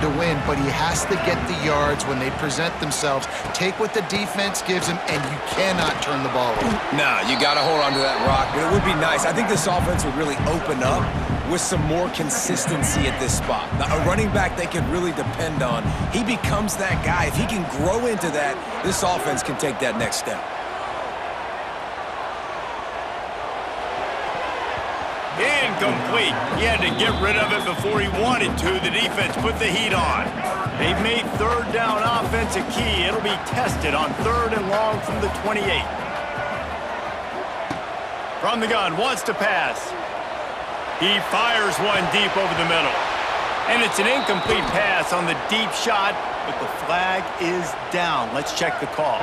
to win, but he has to get the yards when they present themselves. Take what the defense gives him, and you cannot turn the ball over. Nah, you got to hold on to that rock. But it would be nice. I think this offense would really open up with some more consistency at this spot. Now, a running back they can really depend on. He becomes that guy. If he can grow into that, this offense can take that next step. Incomplete. He had to get rid of it before he wanted to. The defense put the heat on. They've made third down offense a key. It'll be tested on 3rd and long from the 28. From the gun, wants to pass. He fires one deep over the middle. And it's an incomplete pass on the deep shot, but the flag is down. Let's check the call.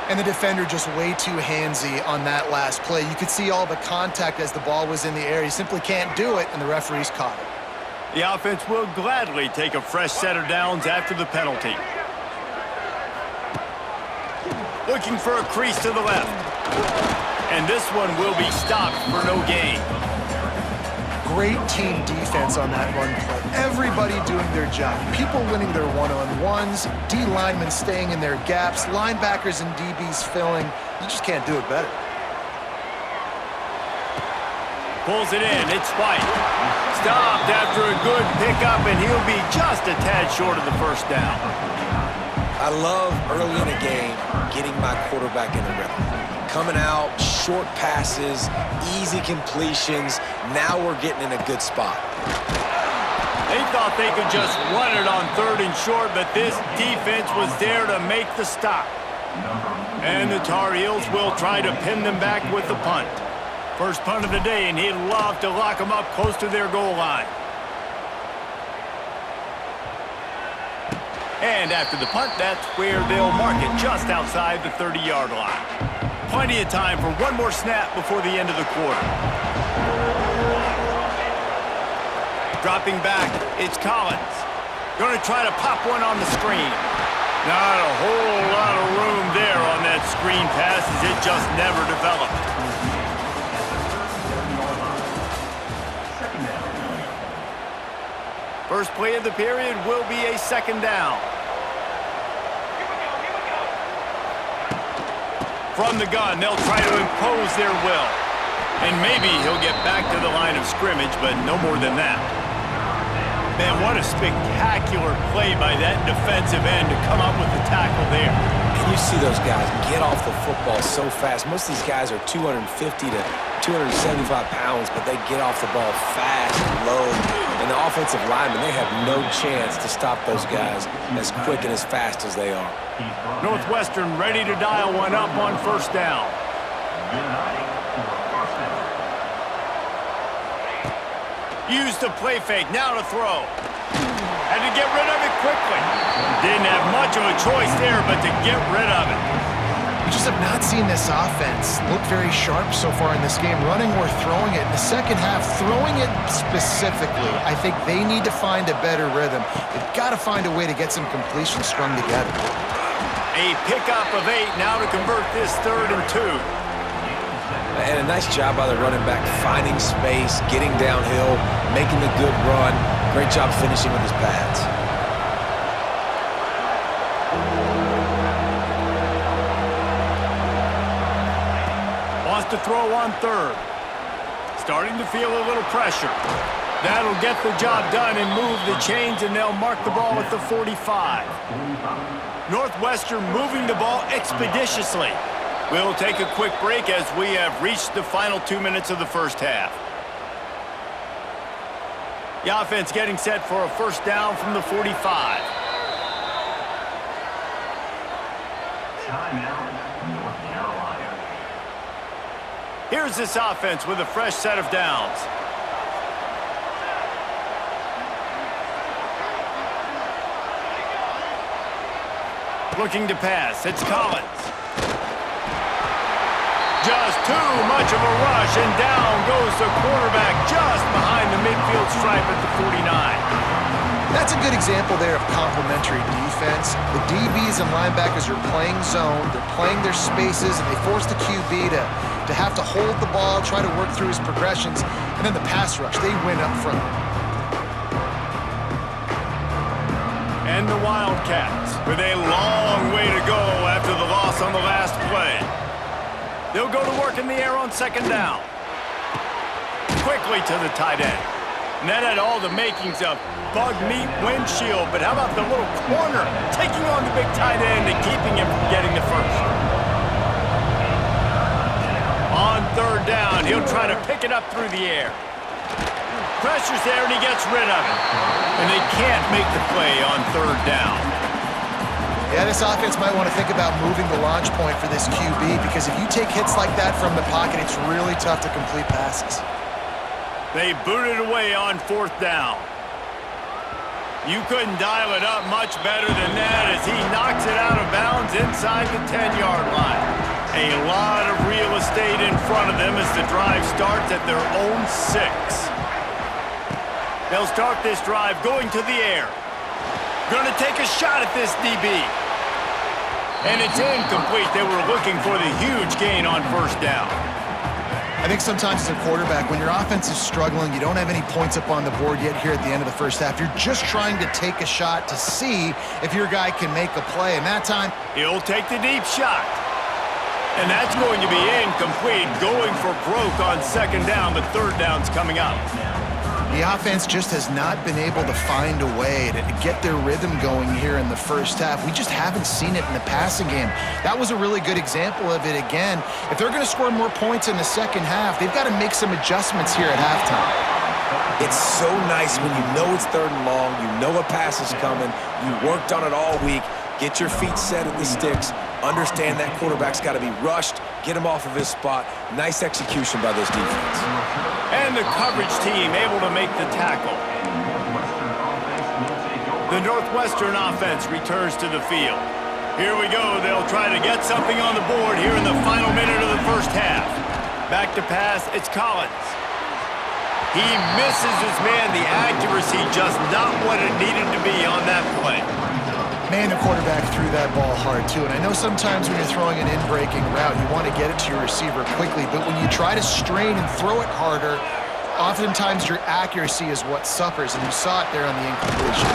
And the defender just way too handsy on that last play. You could see all the contact as the ball was in the air. He simply can't do it, and the referee's caught it. The offense will gladly take a fresh set of downs after the penalty. Looking for a crease to the left. And this one will be stopped for no gain. Great team defense on that run play. Everybody doing their job. People winning their one-on-ones, D linemen staying in their gaps, linebackers and DBs filling. You just can't do it better. Pulls it in. It's White. Stopped after a good pickup, and he'll be just a tad short of the first down. I love early in a game getting my quarterback in the rhythm. Coming out, short passes, easy completions. Now we're getting in a good spot. They thought they could just run it on 3rd and short, but this defense was there to make the stop. And the Tar Heels will try to pin them back with the punt. First punt of the day, and he'd love to lock them up close to their goal line. And after the punt, that's where they'll mark it, just outside the 30-yard line. Plenty of time for one more snap before the end of the quarter. Dropping back, it's Collins. Going to try to pop one on the screen. Not a whole lot of room there on that screen pass, as it just never developed. First play of the period will be a 2nd down. From the gun, they'll try to impose their will. And maybe he'll get back to the line of scrimmage, but no more than that. Man, what a spectacular play by that defensive end to come up with the tackle there. And you see those guys get off the football so fast. Most of these guys are 250 to 275 pounds, but they get off the ball fast and low. And the offensive linemen, they have no chance to stop those guys as quick and as fast as they are. Northwestern ready to dial one up on 1st down. Use the play fake, now to throw. Had to get rid of it quickly. Didn't have much of a choice there, but to get rid of it. We just have not seen this offense look very sharp so far in this game, running or throwing it. In the second half, throwing it specifically, I think they need to find a better rhythm. They've got to find a way to get some completions strung together. A pickup of 8 now to convert this 3rd and 2. And a nice job by the running back, finding space, getting downhill, making a good run. Great job finishing with his pads. Wants to throw on 3rd. Starting to feel a little pressure. That'll get the job done and move the chains, and they'll mark the ball at the 45. Northwestern moving the ball expeditiously. We'll take a quick break as we have reached the final 2 minutes of the first half. The offense getting set for a 1st down from the 45. Here's this offense with a fresh set of downs. Looking to pass, it's Collins. Just too much of a rush, and down goes the quarterback just behind the midfield stripe at the 49. That's a good example there of complementary defense. The DBs and linebackers are playing zone, they're playing their spaces, and they force the QB to have to hold the ball, try to work through his progressions, and then the pass rush, they win up front. And the Wildcats, with a long way to go after the loss on the last play. They'll go to work in the air on second down. Quickly to the tight end. And that had all the makings of bug meat windshield, but how about the little corner taking on the big tight end and keeping him from getting the first? On third down, he'll try to pick it up through the air. Pressure's there, and he gets rid of it. And they can't make the play on third down. Yeah, this offense might want to think about moving the launch point for this QB, because if you take hits like that from the pocket, it's really tough to complete passes. They booted away on fourth down. You couldn't dial it up much better than that as he knocks it out of bounds inside the 10-yard line. A lot of real estate in front of them as the drive starts at their own 6. They'll start this drive going to the air. Going to take a shot at this DB. And it's incomplete. They were looking for the huge gain on first down. I think sometimes as a quarterback, when your offense is struggling, you don't have any points up on the board yet here at the end of the first half. You're just trying to take a shot to see if your guy can make a play. And that time, he'll take the deep shot. And that's going to be incomplete, going for broke on second down, but third down's coming up. The offense just has not been able to find a way to get their rhythm going here in the first half. We just haven't seen it in the passing game. That was a really good example of it again. If they're going to score more points in the second half, they've got to make some adjustments here at halftime. It's so nice when you know it's third and long, you know a pass is coming, you worked on it all week, get your feet set at the sticks, understand that quarterback's got to be rushed, get him off of his spot. Nice execution by this defense. And the coverage team able to make the tackle. The Northwestern offense returns to the field. Here we go. They'll try to get something on the board here in the final minute of the first half. Back to pass, it's Collins. He misses his man. The accuracy just not what it needed to be on that play. Man, the quarterback threw that ball hard, too. And I know sometimes when you're throwing an in-breaking route, you want to get it to your receiver quickly. But when you try to strain and throw it harder, oftentimes your accuracy is what suffers. And you saw it there on the incompletion.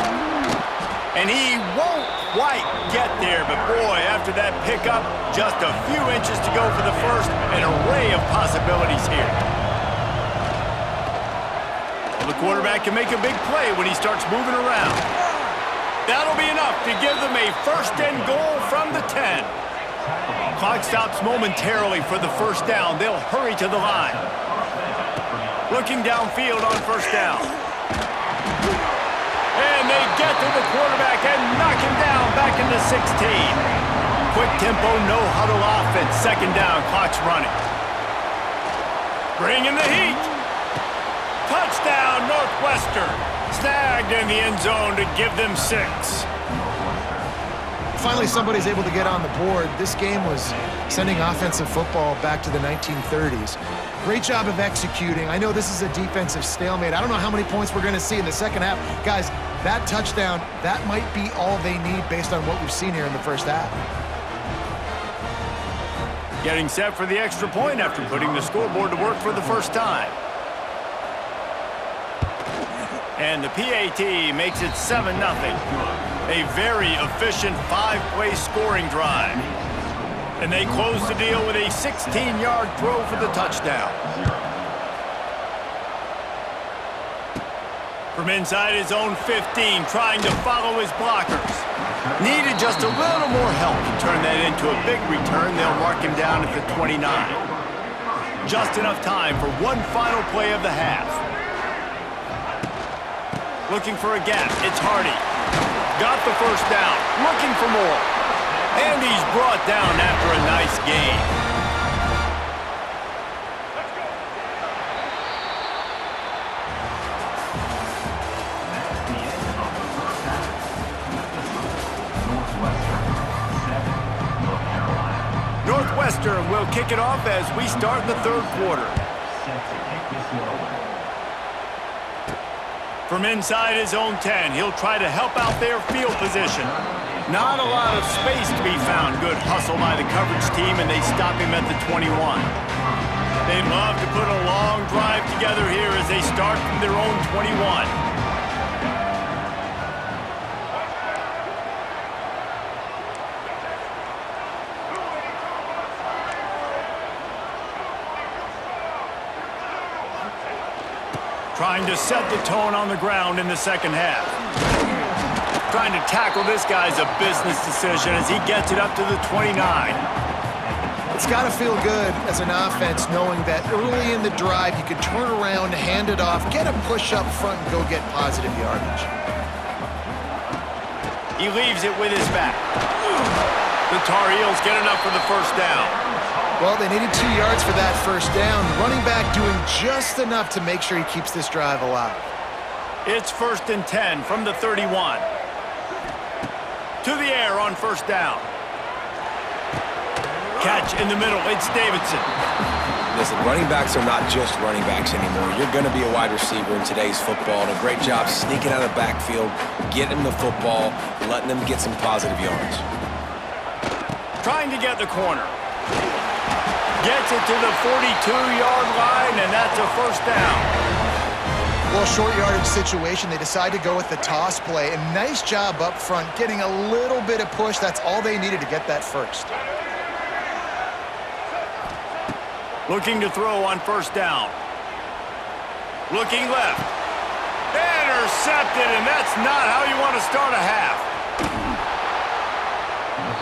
And he won't quite get there. But, boy, after that pickup, just a few inches to go for the first. An array of possibilities here. Well, the quarterback can make a big play when he starts moving around. That'll be enough to give them a first and goal from the 10. Clock stops momentarily for the first down. They'll hurry to the line. Looking downfield on first down. And they get to the quarterback and knock him down back into 16. Quick tempo, no huddle offense. Second down, clock's running. Bring in the heat. Touchdown, Northwestern. Snagged in the end zone to give them 6. Finally, somebody's able to get on the board. This game was sending offensive football back to the 1930s. Great job of executing. I know this is a defensive stalemate. I don't know how many points we're going to see in the second half. Guys, that touchdown, that might be all they need based on what we've seen here in the first half. Getting set for the extra point after putting the scoreboard to work for the first time. And the PAT makes it 7-0. A very efficient 5-play scoring drive. And they close the deal with a 16-yard throw for the touchdown. From inside his own 15, trying to follow his blockers. Needed just a little more help to turn that into a big return. They'll mark him down at the 29. Just enough time for one final play of the half. Looking for a gap, it's Hardy. Got the first down, looking for more. And he's brought down after a nice gain. Northwestern will kick it off as we start the third quarter. From inside his own 10, he'll try to help out their field position. Not a lot of space to be found. Good hustle by the coverage team, and they stop him at the 21. They'd love to put a long drive together here as they start from their own 21. Trying to set the tone on the ground in the second half. Trying to tackle this guy's a business decision as he gets it up to the 29. It's got to feel good as an offense knowing that early in the drive you can turn around, hand it off, get a push up front, and go get positive yardage. He leaves it with his back. The Tar Heels get enough for the first down. Well, they needed 2 yards for that first down. Running back doing just enough to make sure he keeps this drive alive. It's 1st and 10 from the 31. To the air on first down. Catch in the middle. It's Davidson. Listen, running backs are not just running backs anymore. You're going to be a wide receiver in today's football, and a great job sneaking out of the backfield, getting the football, letting them get some positive yards. Trying to get the corner. Gets it to the 42-yard line, and that's a first down. Well, short yardage situation, they decide to go with the toss play. And nice job up front, getting a little bit of push. That's all they needed to get that first. Looking to throw on first down. Looking left. Intercepted, and that's not how you want to start a half.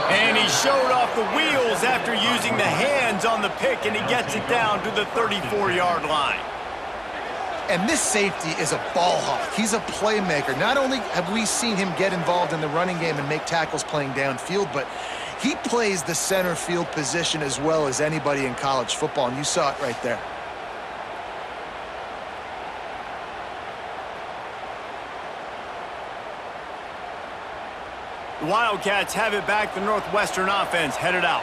And he showed off the wheels after using the hands on the pick, and he gets it down to the 34-yard line. And this safety is a ball hawk. He's a playmaker. Not only have we seen him get involved in the running game and make tackles playing downfield, but he plays the center field position as well as anybody in college football, and you saw it right there. The Wildcats have it back. The Northwestern offense headed out.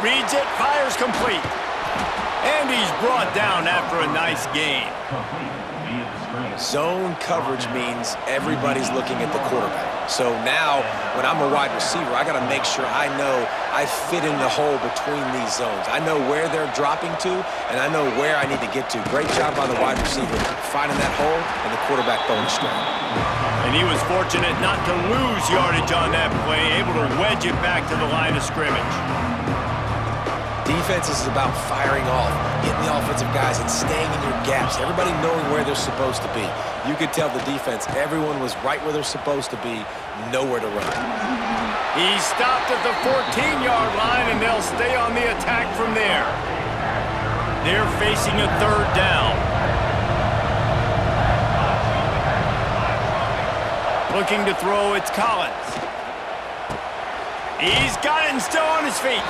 Reads it, fires complete. And he's brought down after a nice gain. Zone coverage means everybody's looking at the quarterback. So now, when I'm a wide receiver, I got to make sure I know I fit in the hole between these zones. I know where they're dropping to, and I know where I need to get to. Great job by the wide receiver finding that hole, and the quarterback throwing straight. And he was fortunate not to lose yardage on that play, able to wedge it back to the line of scrimmage. Defense is about firing off, hitting the offensive guys, and staying in your gaps. Everybody knowing where they're supposed to be. You could tell the defense, everyone was right where they're supposed to be, nowhere to run. He stopped at the 14-yard line, and they'll stay on the attack from there. They're facing a third down. Looking to throw, it's Collins. He's got it and still on his feet.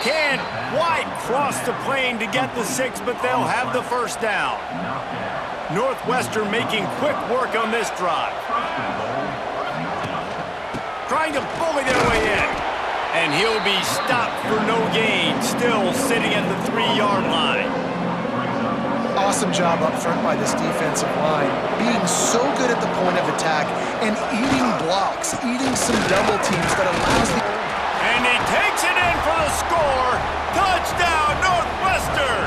Can't quite cross the plane to get the 6, but they'll have the first down. Northwestern making quick work on this drive. Trying to bully their way in. And he'll be stopped for no gain, still sitting at the 3-yard line. Awesome job up front by this defensive line, being so good at the point of attack and eating blocks, eating some double teams that allows the... And he takes it in for the score. Touchdown, Northwestern!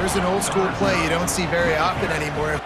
There's an old school play you don't see very often anymore.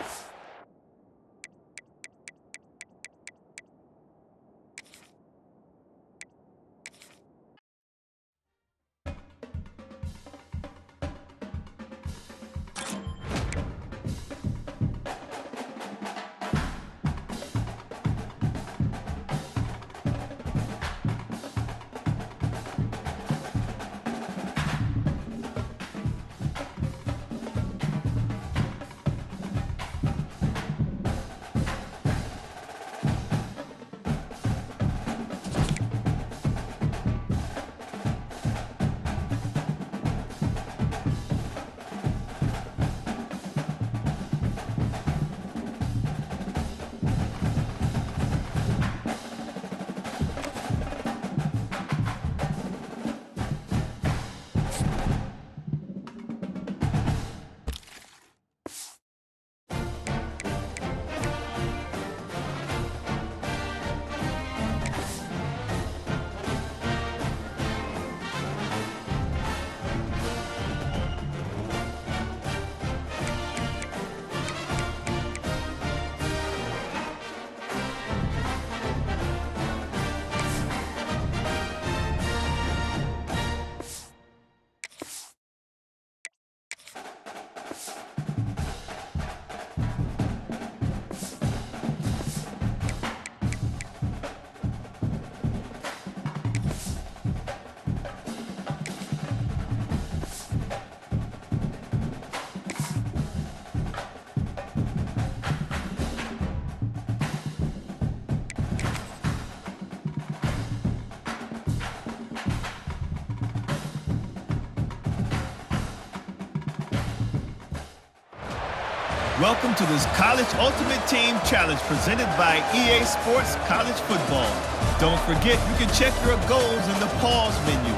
Welcome to this College Ultimate Team Challenge presented by EA Sports College Football. Don't forget, you can check your goals in the pause menu.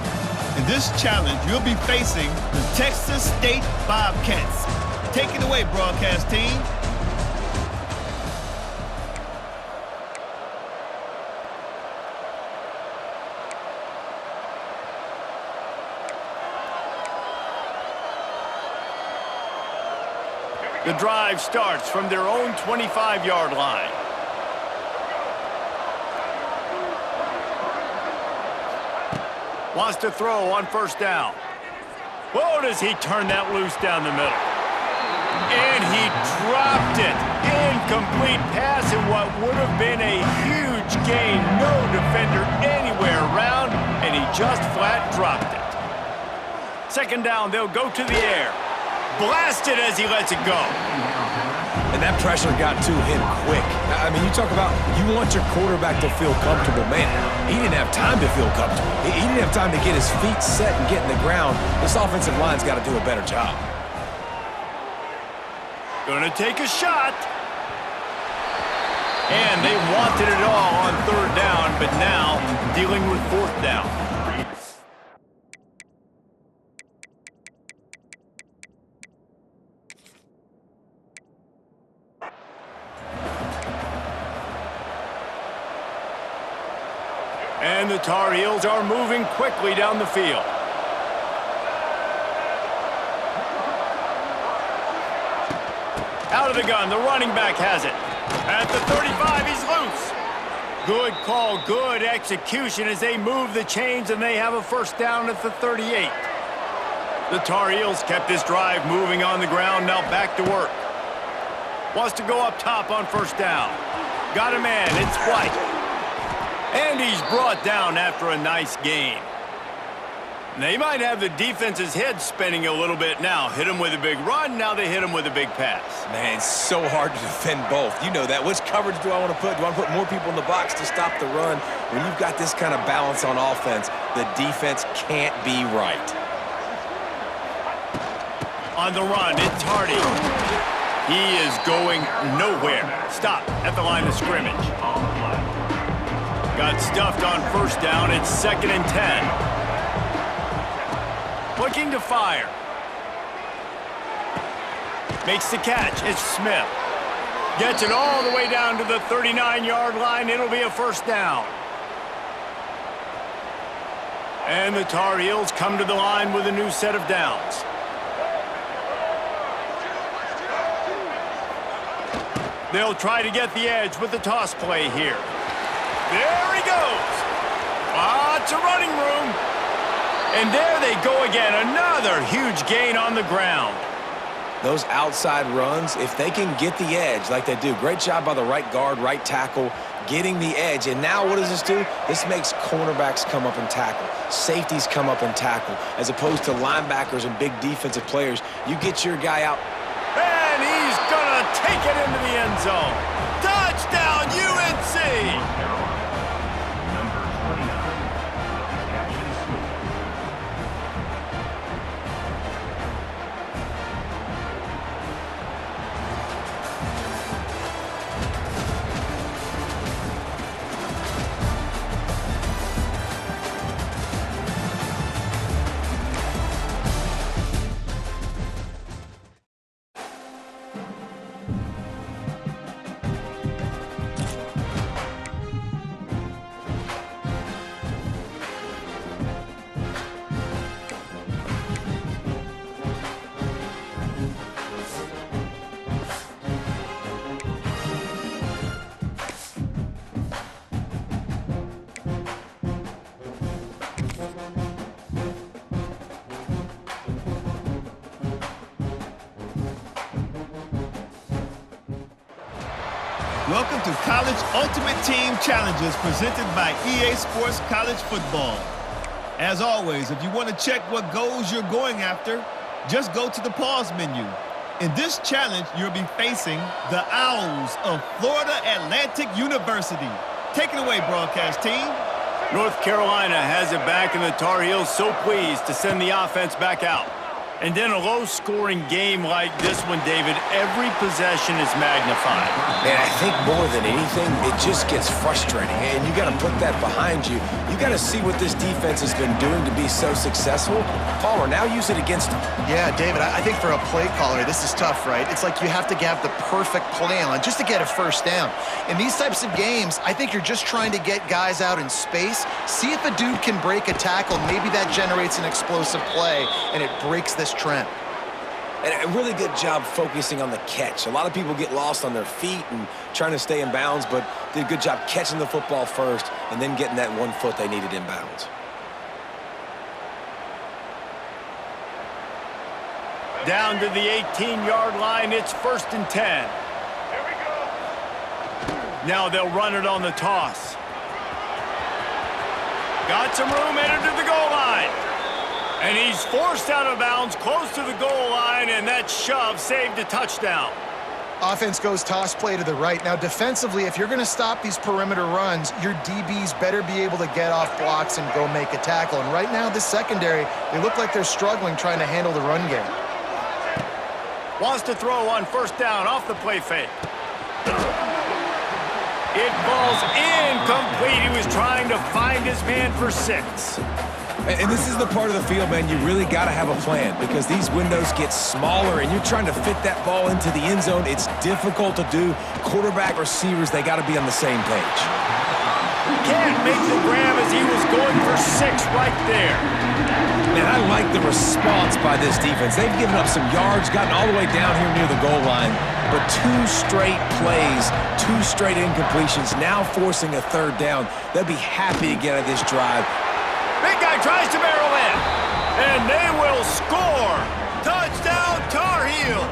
In this challenge, you'll be facing the Texas State Bobcats. Take it away, broadcast team. The drive starts from their own 25-yard line. Wants to throw on first down. Whoa, does he turn that loose down the middle. And he dropped it. Incomplete pass in what would have been a huge gain. No defender anywhere around, and he just flat dropped it. Second down, they'll go to the air. Blasted as he lets it go. And that pressure got to him quick. I mean, you talk about you want your quarterback to feel comfortable. Man, he didn't have time to feel comfortable. He didn't have time to get his feet set and get in the ground. This offensive line's got to do a better job. Gonna take a shot. And they wanted it all on third down, but now dealing with fourth down. And the Tar Heels are moving quickly down the field. Out of the gun, the running back has it. At the 35, he's loose. Good call, good execution as they move the chains and they have a first down at the 38. The Tar Heels kept this drive moving on the ground, now back to work. Wants to go up top on first down. Got a man, it's White. And he's brought down after a nice gain. They might have the defense's head spinning a little bit now. Hit him with a big run, now they hit him with a big pass. Man, it's so hard to defend both. You know that. Which coverage do I want to put? Do I want to put more people in the box to stop the run? When you've got this kind of balance on offense, the defense can't be right. On the run, it's Hardy. He is going nowhere. Stop at the line of scrimmage. Got stuffed on first down. It's 2nd and 10. Looking to fire. Makes the catch. It's Smith. Gets it all the way down to the 39-yard line. It'll be a first down. And the Tar Heels come to the line with a new set of downs. They'll try to get the edge with the toss play here. There he goes. Lots of running room. And there they go again. Another huge gain on the ground. Those outside runs, if they can get the edge like they do, great job by the right guard, right tackle, getting the edge. And now what does this do? This makes cornerbacks come up and tackle. Safeties come up and tackle. As opposed to linebackers and big defensive players, you get your guy out. And he's going to take it into the end zone. Touchdown, UNC! Welcome to College Ultimate Team Challenges presented by EA Sports College Football. As always, if you want to check what goals you're going after, just go to the pause menu. In this challenge, you'll be facing the Owls of Florida Atlantic University. Take it away, broadcast team. North Carolina has it back, and the Tar Heels so pleased to send the offense back out. And in a low-scoring game like this one, David, every possession is magnified. And I think more than anything, it just gets frustrating. And you got to put that behind you. You got to see what this defense has been doing to be so successful. Palmer, now use it against them. Yeah, David, I think for a play caller, this is tough, right? It's like you have to have the perfect play on just to get a first down. In these types of games, I think you're just trying to get guys out in space, see if a dude can break a tackle. Maybe that generates an explosive play, and it breaks this trend. And a really good job focusing on the catch. A lot of people get lost on their feet and trying to stay in bounds, but did a good job catching the football first and then getting that 1 foot they needed in bounds. Down to the 18-yard line, it's 1st and 10. Here we go. Now they'll run it on the toss. Got some room, entered to the goal line. And he's forced out of bounds close to the goal line, and that shove saved a touchdown. Offense goes toss play to the right. Now, defensively, if you're going to stop these perimeter runs, your DBs better be able to get off blocks and go make a tackle. And right now, this secondary, they look like they're struggling trying to handle the run game. Wants to throw on 1st down off the play fake. It falls incomplete. He was trying to find his man for 6. And this is the part of the field, man, you really got to have a plan because these windows get smaller and you're trying to fit that ball into the end zone. It's difficult to do. Quarterback, receivers, they got to be on the same page. Can't make the grab as he was going for 6 right there. Man, I like the response by this defense. They've given up some yards, gotten all the way down here near the goal line, but 2 straight plays, 2 straight incompletions, now forcing a 3rd down. They'll be happy to get out of this drive. Big guy tries to barrel in, and they will score. Touchdown, Tar Heels.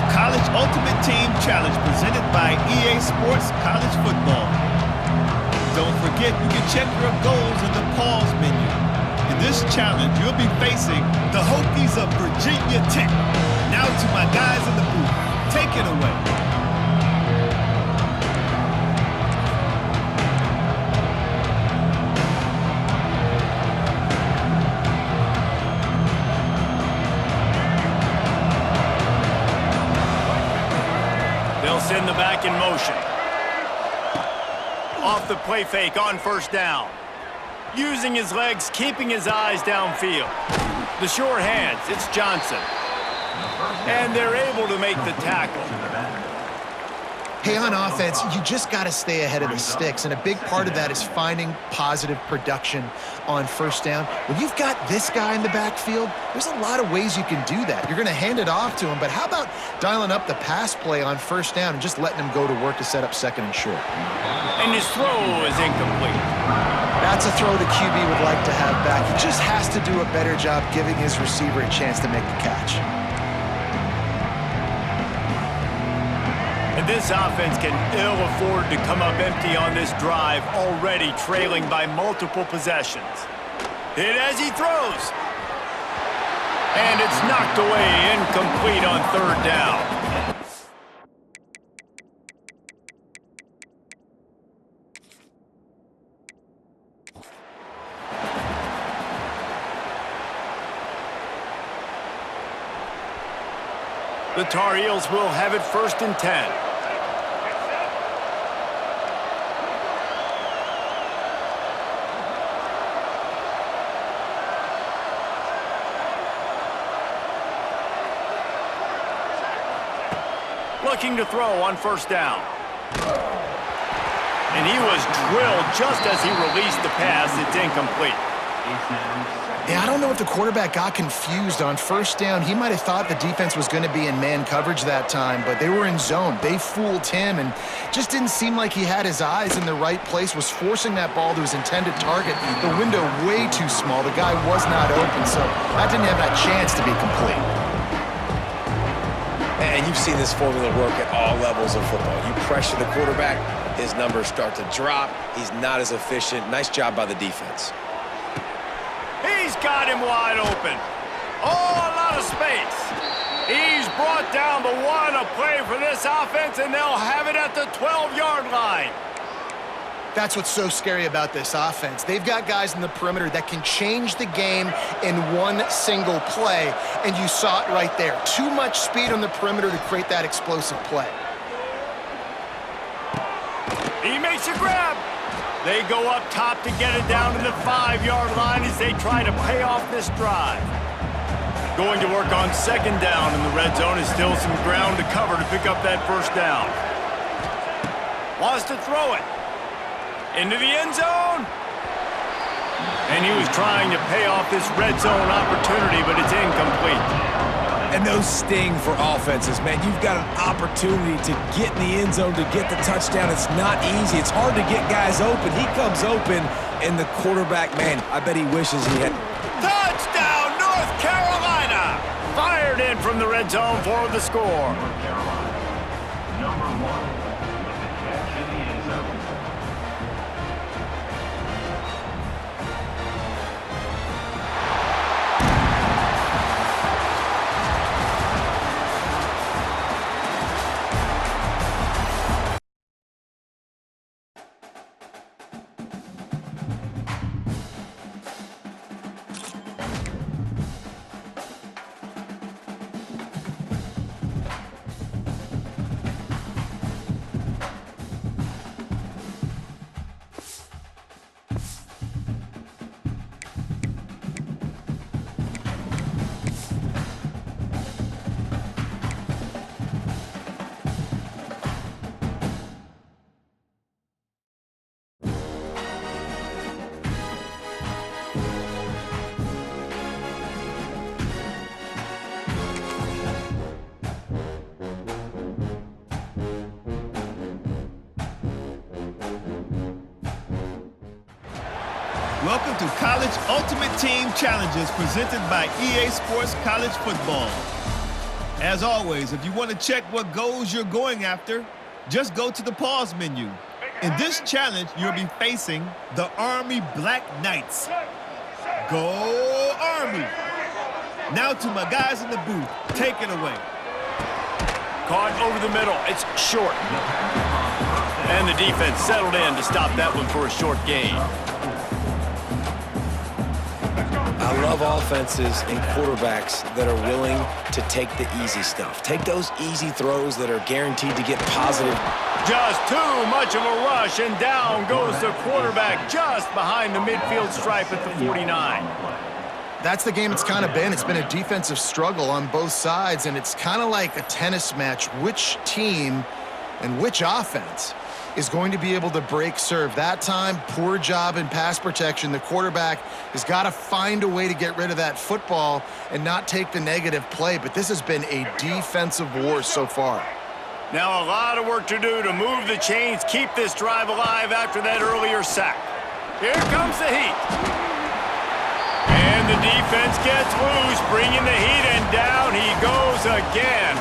College Ultimate Team Challenge presented by EA Sports College Football. Don't forget, you can check your goals in the pause menu. In this challenge, you'll be facing the Hokies of Virginia Tech. Now to my guys in the booth, take it away. Send the back in motion. Off the play fake on 1st down. Using his legs, keeping his eyes downfield. The sure hands, it's Johnson. And they're able to make the tackle. Hey, on offense, you just got to stay ahead of the sticks, and a big part of that is finding positive production on 1st down. When you've got this guy in the backfield, there's a lot of ways you can do that. You're going to hand it off to him, but how about dialing up the pass play on 1st down and just letting him go to work to set up 2nd and short? And his throw is incomplete. That's a throw the QB would like to have back. He just has to do a better job giving his receiver a chance to make the catch. And this offense can ill afford to come up empty on this drive, already trailing by multiple possessions. Hit as he throws. And it's knocked away, incomplete on 3rd down. The Tar Heels will have it 1st and 10. Looking to throw on 1st down. And he was drilled just as he released the pass. It's incomplete. Yeah, I don't know if the quarterback got confused on first down. He might have thought the defense was going to be in man coverage that time, but they were in zone. They fooled him and just didn't seem like he had his eyes in the right place, was forcing that ball to his intended target. The window way too small. The guy was not open, so that didn't have that chance to be complete. And you've seen this formula work at all levels of football. You pressure the quarterback, his numbers start to drop. He's not as efficient. Nice job by the defense. He's got him wide open. Oh, a lot of space. He's brought down the one, a play for this offense, and they'll have it at the 12-yard line. That's what's so scary about this offense. They've got guys in the perimeter that can change the game in one single play, and you saw it right there. Too much speed on the perimeter to create that explosive play. He makes a grab. They go up top to get it down to the 5-yard line as they try to pay off this drive. Going to work on second down in the red zone is still some ground to cover to pick up that first down. Wants to throw it. Into the end zone. And he was trying to pay off this red zone opportunity, but it's incomplete. And those sting for offenses, man. You've got an opportunity to get in the end zone, to get the touchdown. It's not easy. It's hard to get guys open. He comes open, and the quarterback, man, I bet he wishes he had. Touchdown, North Carolina! Fired in from the red zone for the score. Welcome to College Ultimate Team Challenges presented by EA Sports College Football. As always, if you want to check what goals you're going after, just go to the pause menu. In this challenge, you'll be facing the Army Black Knights. Go Army! Now to my guys in the booth, take it away. Caught over the middle, it's short. And the defense settled in to stop that one for a short gain. I love offenses and quarterbacks that are willing to take the easy stuff. Take those easy throws that are guaranteed to get positive. Just too much of a rush, and down goes the quarterback just behind the midfield stripe at the 49. That's the game it's kind of been. It's been a defensive struggle on both sides, and it's kind of like a tennis match. Which team and which offense is going to be able to break serve? That time, poor job in pass protection. The quarterback has got to find a way to get rid of that football and not take the negative play, but this has been a defensive war so far. Now a lot of work to do to move the chains, keep this drive alive after that earlier sack. Here comes the heat. And the defense gets loose, bringing the heat, and down he goes again.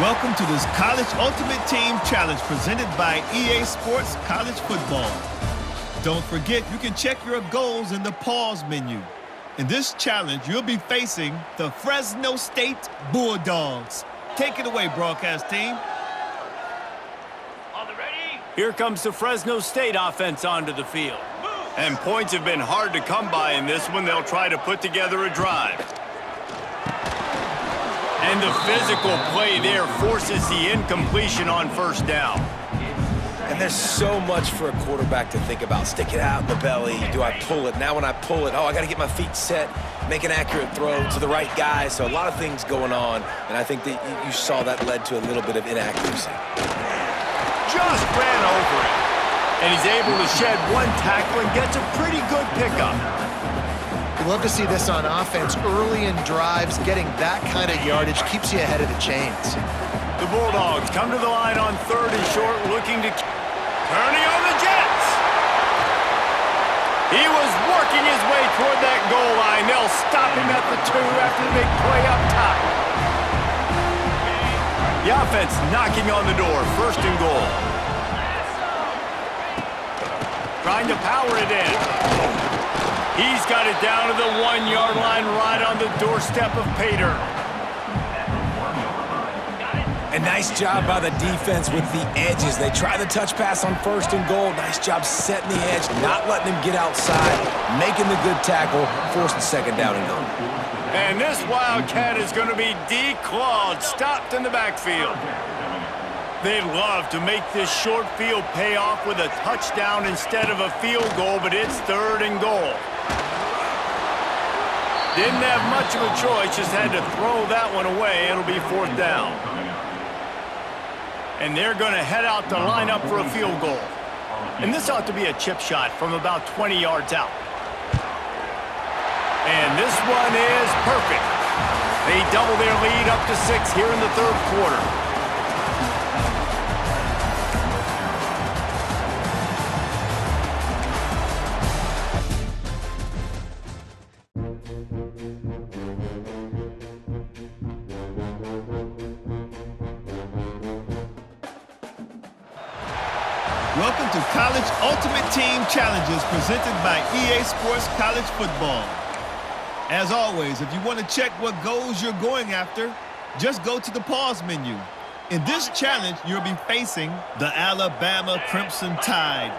Welcome to this College Ultimate Team Challenge presented by EA Sports College Football. Don't forget, you can check your goals in the pause menu. In this challenge, you'll be facing the Fresno State Bulldogs. Take it away, broadcast team. On the ready. Here comes the Fresno State offense onto the field. And points have been hard to come by in this one. They'll try to put together a drive. And the physical play there forces the incompletion on first down. And there's so much for a quarterback to think about. Stick it out in the belly. Do I pull it? Now when I pull it, I got to get my feet set, make an accurate throw to the right guy. So a lot of things going on. And I think that you saw that led to a little bit of inaccuracy. Just ran over it. And he's able to shed one tackle and gets a pretty good pickup. We love to see this on offense. Early in drives, getting that kind of yardage keeps you ahead of the chains. The Bulldogs come to the line on 3rd and short, looking to... Turning on the Jets! He was working his way toward that goal line. They'll stop him at the 2 after the big play up top. The offense knocking on the door. 1st and goal. Trying to power it in. He's got it down to the 1-yard line right on the doorstep of Pater. A nice job by the defense with the edges. They try the touch pass on 1st and goal. Nice job setting the edge, not letting him get outside, making the good tackle, forcing 2nd down and goal. And this Wildcat is going to be declawed, stopped in the backfield. They'd love to make this short field pay off with a touchdown instead of a field goal, but it's 3rd and goal. Didn't have much of a choice, just had to throw that one away. It'll be 4th down. And they're going to head out to line up for a field goal. And this ought to be a chip shot from about 20 yards out. And this one is perfect. They double their lead up to 6 here in the 3rd quarter. Welcome to College Ultimate Team Challenges presented by EA Sports College Football. As always, if you want to check what goals you're going after, just go to the pause menu. In this challenge, you'll be facing the Alabama Crimson Tide.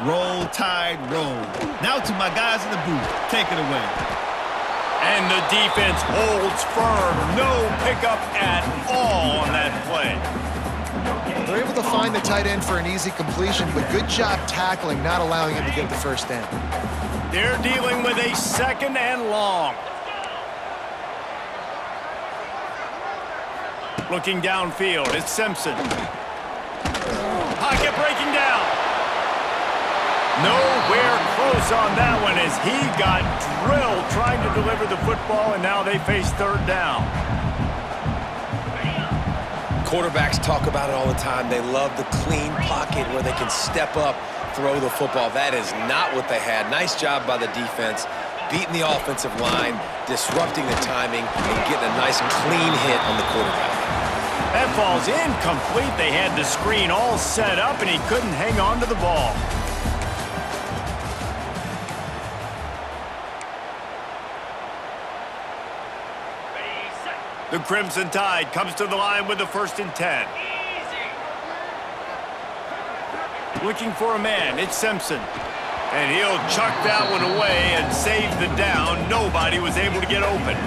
Roll, Tide, roll. Now to my guys in the booth. Take it away. And the defense holds firm. No pickup at all on that play. They're able to find the tight end for an easy completion, but good job tackling, not allowing him to get the first down. They're dealing with a 2nd and long. Looking downfield, it's Simpson. Pocket breaking down. Nowhere close on that one as he got drilled trying to deliver the football, and now they face 3rd down. Quarterbacks talk about it all the time. They love the clean pocket where they can step up, throw the football. That is not what they had. Nice job by the defense, beating the offensive line, disrupting the timing, and getting a nice clean hit on the quarterback. That ball's incomplete. They had the screen all set up, and he couldn't hang on to the ball. The Crimson Tide comes to the line with the 1st and 10. Looking for a man, it's Simpson. And he'll chuck that one away and save the down. Nobody was able to get open.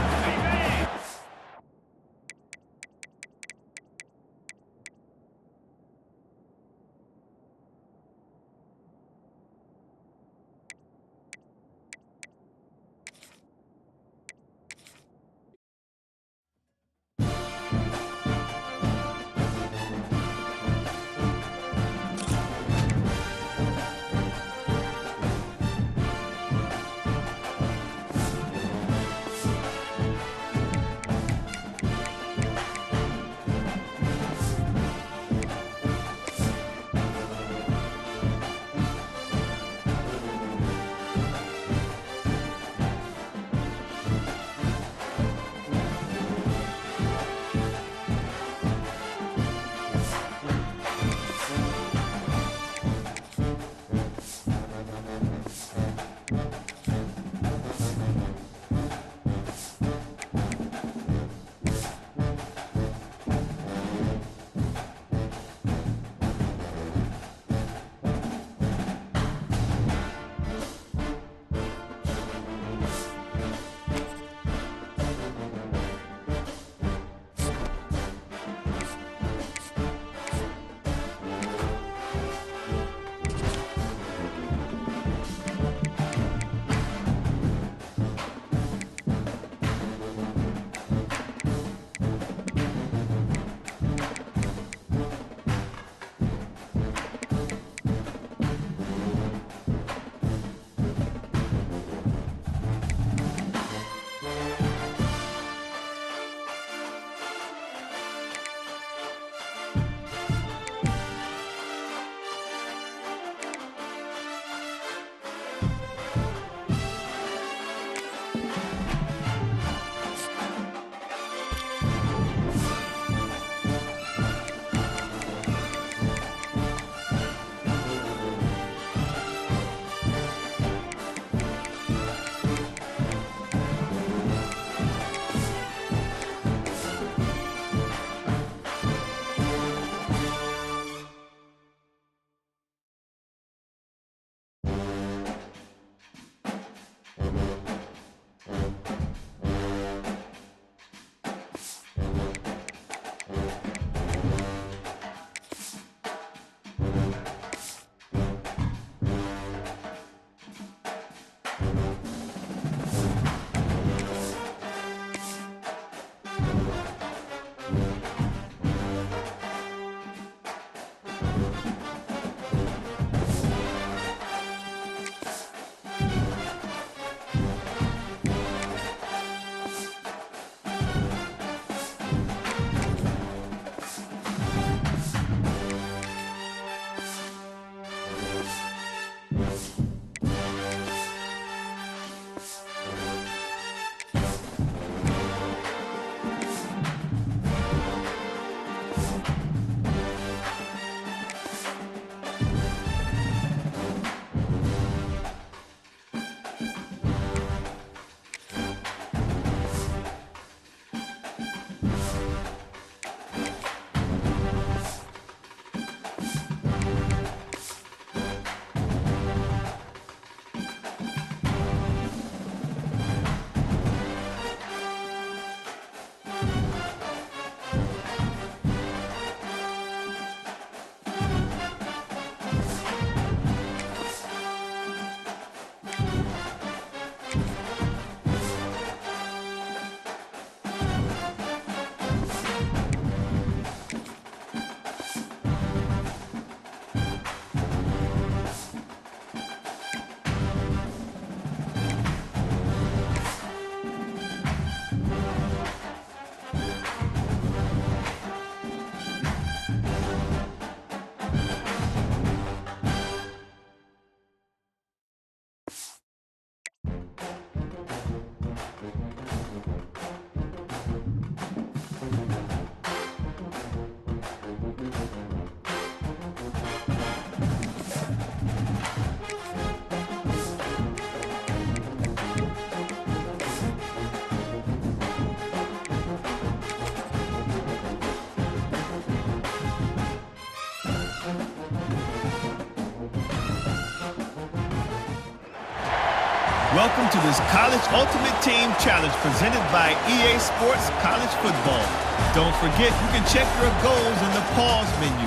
Welcome to this College Ultimate Team Challenge presented by EA Sports College Football. Don't forget, you can check your goals in the pause menu.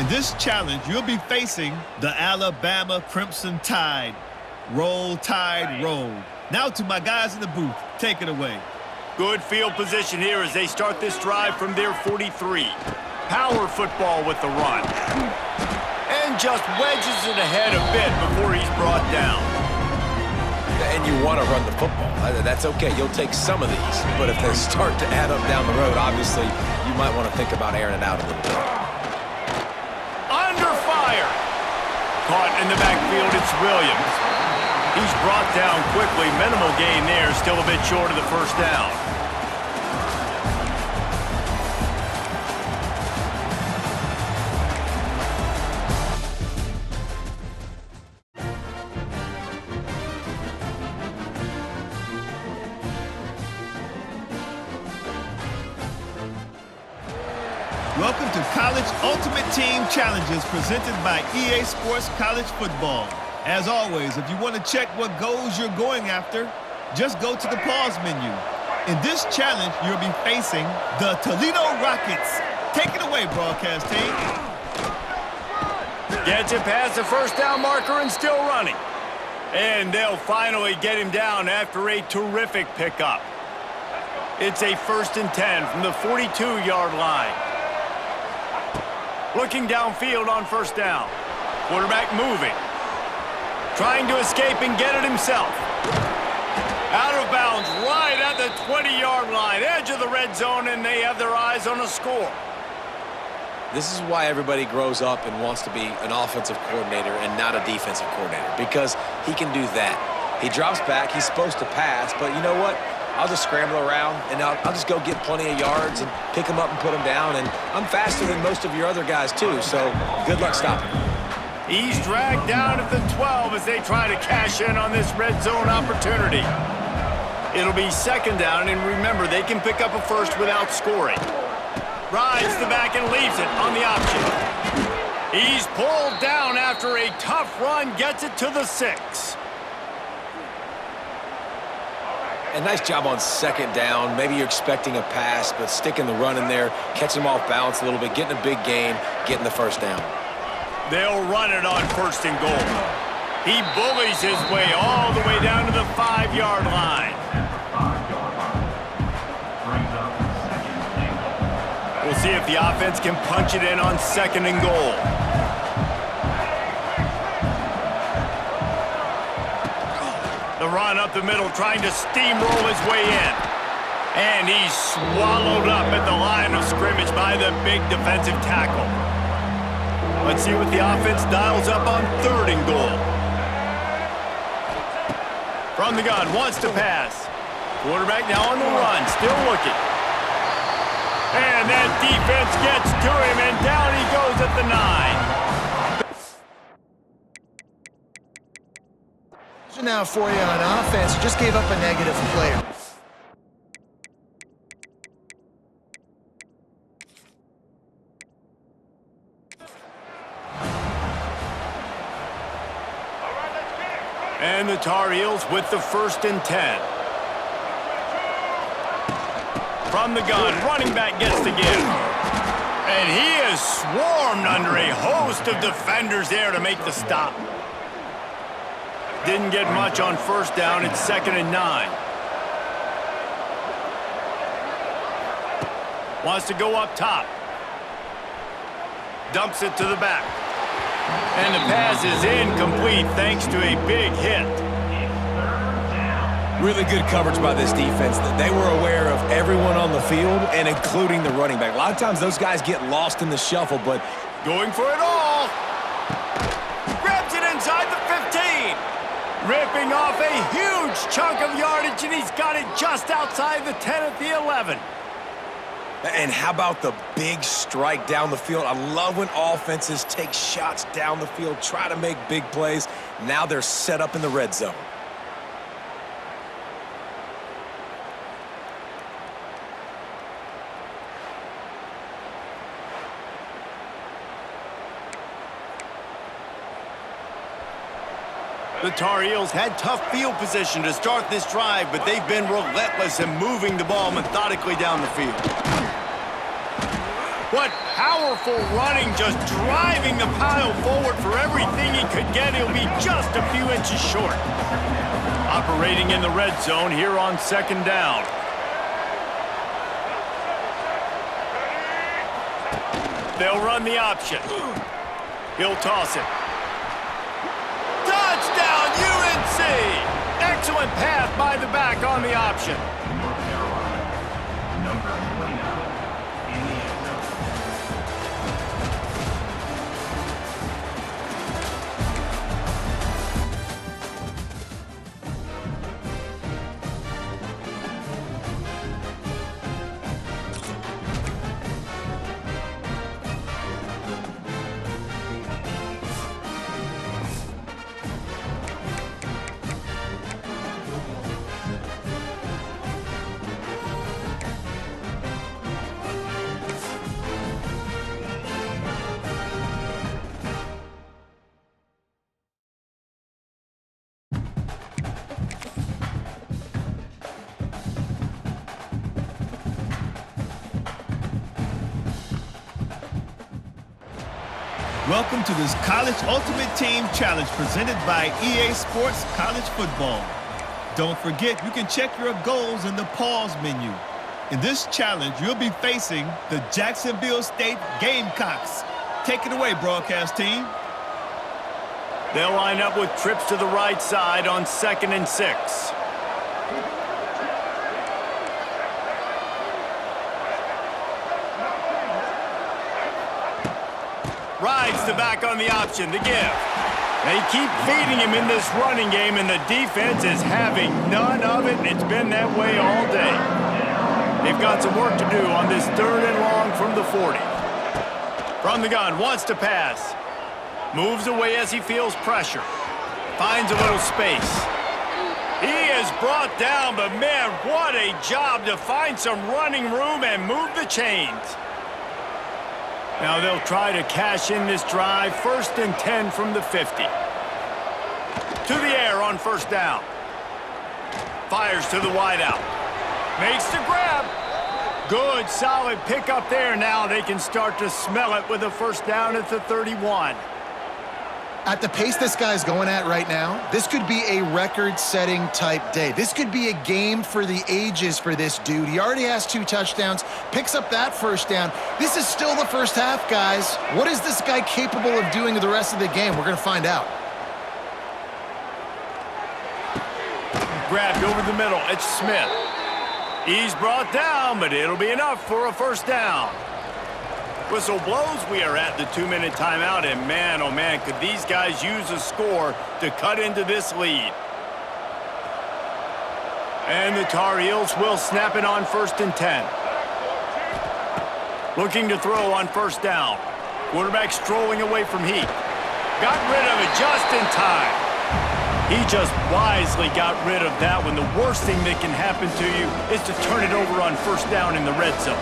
In this challenge, you'll be facing the Alabama Crimson Tide. Roll, Tide, roll. Now to my guys in the booth. Take it away. Good field position here as they start this drive from their 43. Power football with the run. And just wedges it ahead a bit before he's brought down. And you want to run the football. That's okay. You'll take some of these. But if they start to add up down the road, obviously, you might want to think about airing it out a little bit. Under fire. Caught in the backfield, it's Williams. He's brought down quickly. Minimal gain there. Still a bit short of the first down. Welcome to College Ultimate Team Challenges presented by EA Sports College Football. As always, if you want to check what goals you're going after, just go to the pause menu. In this challenge, you'll be facing the Toledo Rockets. Take it away, broadcast team. Gets it past the first down marker and still running. And they'll finally get him down after a terrific pickup. It's a 1st and 10 from the 42-yard line. Looking downfield on first down. Quarterback moving. Trying to escape and get it himself. Out of bounds right at the 20-yard line. Edge of the red zone, and they have their eyes on a score. This is why everybody grows up and wants to be an offensive coordinator and not a defensive coordinator, because he can do that. He drops back. He's supposed to pass, but you know what? I'll just scramble around, and I'll just go get plenty of yards and pick them up and put them down. And I'm faster than most of your other guys, too, so good luck stopping him. He's dragged down at the 12 as they try to cash in on this red zone opportunity. It'll be 2nd down, and remember, they can pick up a first without scoring. Rides the back and leaves it on the option. He's pulled down after a tough run, gets it to the 6. A nice job on 2nd down. Maybe you're expecting a pass, but sticking the run in there, catching him off balance a little bit, getting a big gain, getting the first down. They'll run it on 1st and goal. He bullies his way all the way down to the 5-yard line. We'll see if the offense can punch it in on 2nd and goal. The run up the middle, trying to steamroll his way in. And he's swallowed up at the line of scrimmage by the big defensive tackle. Let's see what the offense dials up on 3rd and goal. From the gun, wants to pass. Quarterback now on the run, still looking. And that defense gets to him, and down he goes at the 9. Now for you on offense, you just gave up a negative player. And the Tar Heels with the 1st and 10. From the gun, running back gets the give. And he is swarmed under a host of defenders there to make the stop. Didn't get much on first down. It's 2nd and 9. Wants to go up top. Dumps it to the back. And the pass is incomplete thanks to a big hit. Really good coverage by this defense. They were aware of everyone on the field and including the running back. A lot of times those guys get lost in the shuffle, but going for it all. Grabs it inside the 15. Ripping off a huge chunk of yardage, and he's got it just outside the 10 at the 11. And how about the big strike down the field? I love when offenses take shots down the field, try to make big plays. Now they're set up in the red zone. The Tar Heels had tough field position to start this drive, but they've been relentless in moving the ball methodically down the field. What powerful running, just driving the pile forward for everything he could get. He'll be just a few inches short. Operating in the red zone here on 2nd down. They'll run the option. He'll toss it. Touchdown, UNC! Excellent pass by the back on the option. Welcome to this College Ultimate Team Challenge presented by EA Sports College Football. Don't forget, you can check your goals in the pause menu. In this challenge, you'll be facing the Jacksonville State Gamecocks. Take it away, broadcast team. They'll line up with trips to the right side on 2nd and 6. Rides the back on the option to give. They keep feeding him in this running game, and the defense is having none of it, and it's been that way all day. They've got some work to do on this 3rd and long from the 40. From the gun, wants to pass. Moves away as he feels pressure. Finds a little space. He is brought down, but man, what a job to find some running room and move the chains. Now they'll try to cash in this drive. 1st and 10 from the 50. To the air on 1st down. Fires to the wideout. Makes the grab. Good, solid pickup there. Now they can start to smell it with a 1st down at the 31. At the pace this guy's going at right now, this could be a record-setting type day. This could be a game for the ages for this dude. He already has 2 touchdowns, picks up that 1st down. This is still the 1st half, guys. What is this guy capable of doing the rest of the game? We're going to find out. Grabbed over the middle. It's Smith. He's brought down, but it'll be enough for a 1st down. Whistle blows, we are at the 2-minute timeout, and man, oh man, could these guys use a score to cut into this lead. And the Tar Heels will snap it on 1st and 10. Looking to throw on 1st down. Quarterback strolling away from Heath. Got rid of it just in time. He just wisely got rid of that one. The worst thing that can happen to you is to turn it over on 1st down in the red zone.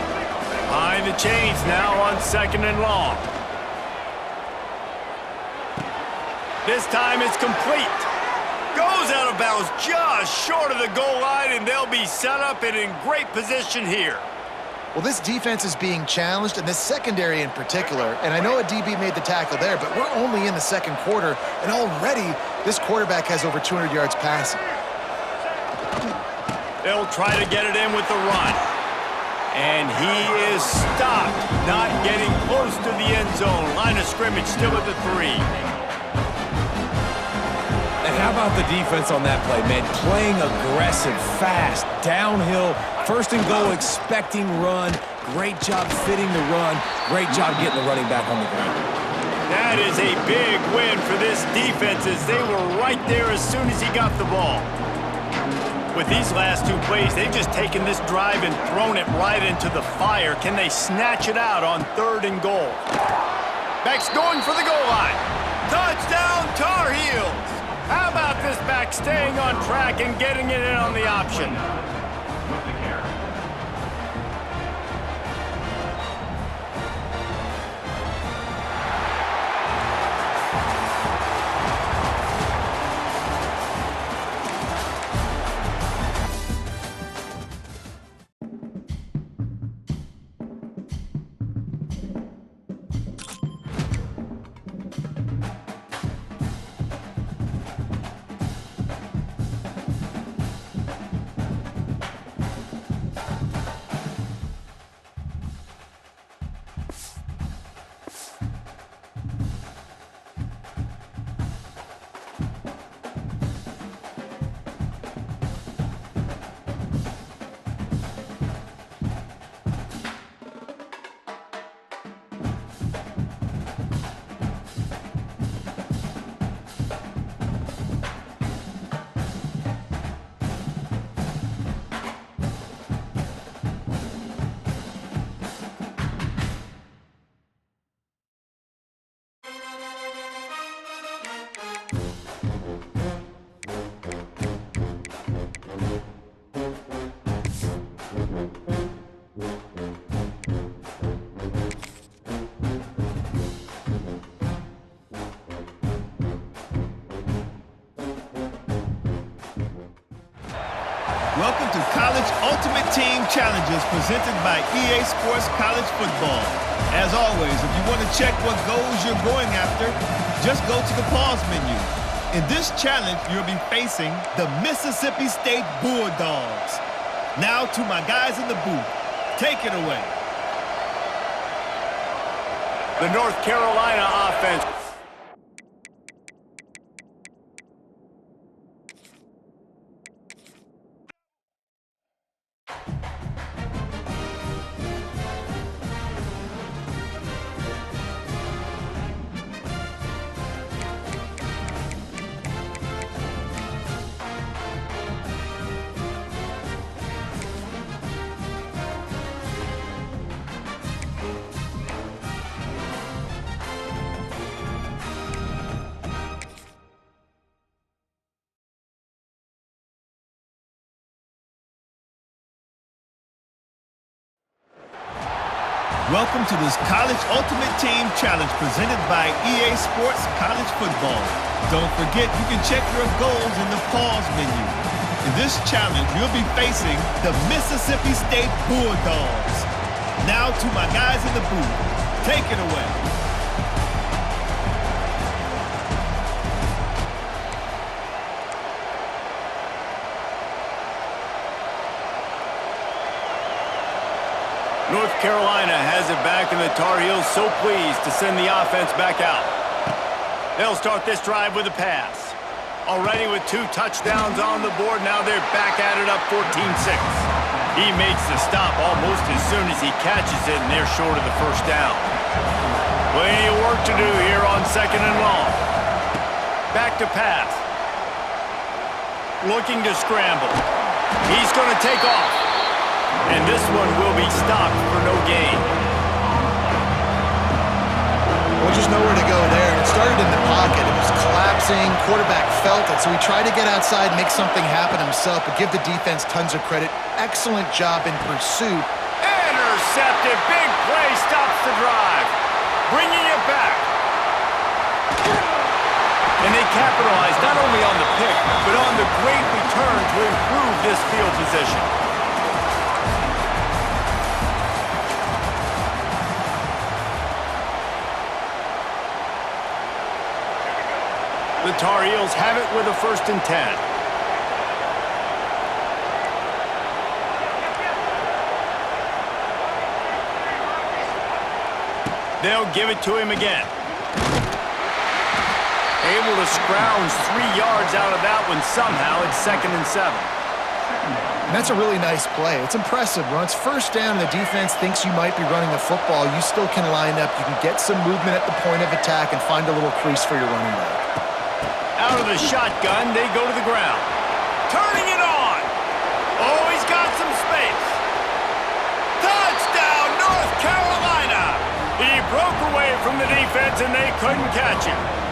Behind the chains now on 2nd and long. This time it's complete. Goes out of bounds just short of the goal line, and they'll be set up and in great position here. Well, this defense is being challenged, and this secondary in particular. And I know a DB made the tackle there, but we're only in the second quarter, and already this quarterback has over 200 yards passing. They'll try to get it in with the run. And he is stopped, not getting close to the end zone. Line of scrimmage still at the 3. And how about the defense on that play, man? Playing aggressive, fast, downhill, first and goal, expecting run. Great job fitting the run. Great job getting the running back on the ground. That is a big win for this defense as they were right there as soon as he got the ball. With these last 2 plays, they've just taken this drive and thrown it right into the fire. Can they snatch it out on 3rd and goal? Back's going for the goal line. Touchdown, Tar Heels! How about this back staying on track and getting it in on the option? Welcome to College Ultimate Team Challenges presented by EA Sports College Football. As always, if you want to check what goals you're going after, just go to the pause menu. In this challenge, you'll be facing the Mississippi State Bulldogs. Now to my guys in the booth. Take it away. The North Carolina offense. Welcome to this College Ultimate Team Challenge presented by EA Sports College Football. Don't forget, you can check your goals in the pause menu. In this challenge, you'll be facing the Mississippi State Bulldogs. Now to my guys in the booth. Take it away. North Carolina has it back, and the Tar Heels so pleased to send the offense back out. They'll start this drive with a pass. Already with 2 touchdowns on the board, now they're back at it up 14-6. He makes the stop almost as soon as he catches it, and they're short of the first down. Plenty of work to do here on 2nd and long. Back to pass. Looking to scramble. He's going to take off. And this one will be stopped for no gain. Well, just nowhere to go there. It started in the pocket. It was collapsing. Quarterback felt it, so he tried to get outside, make something happen himself, but give the defense tons of credit. Excellent job in pursuit. Intercepted. Big play stops the drive. Bringing it back. And they capitalized not only on the pick, but on the great return to improve this field position. the Tar Heels have it with a 1st and 10. They'll give it to him again. Able to scrounge 3 yards out of that one somehow. It's 2nd and 7. And that's a really nice play. It's impressive. When it's 1st down, the defense thinks you might be running the football. You still can line up. You can get some movement at the point of attack and find a little crease for your running back. Out of the shotgun, they go to the ground. Turning it on. Oh, he's got some space. Touchdown, North Carolina. He broke away from the defense, and they couldn't catch him.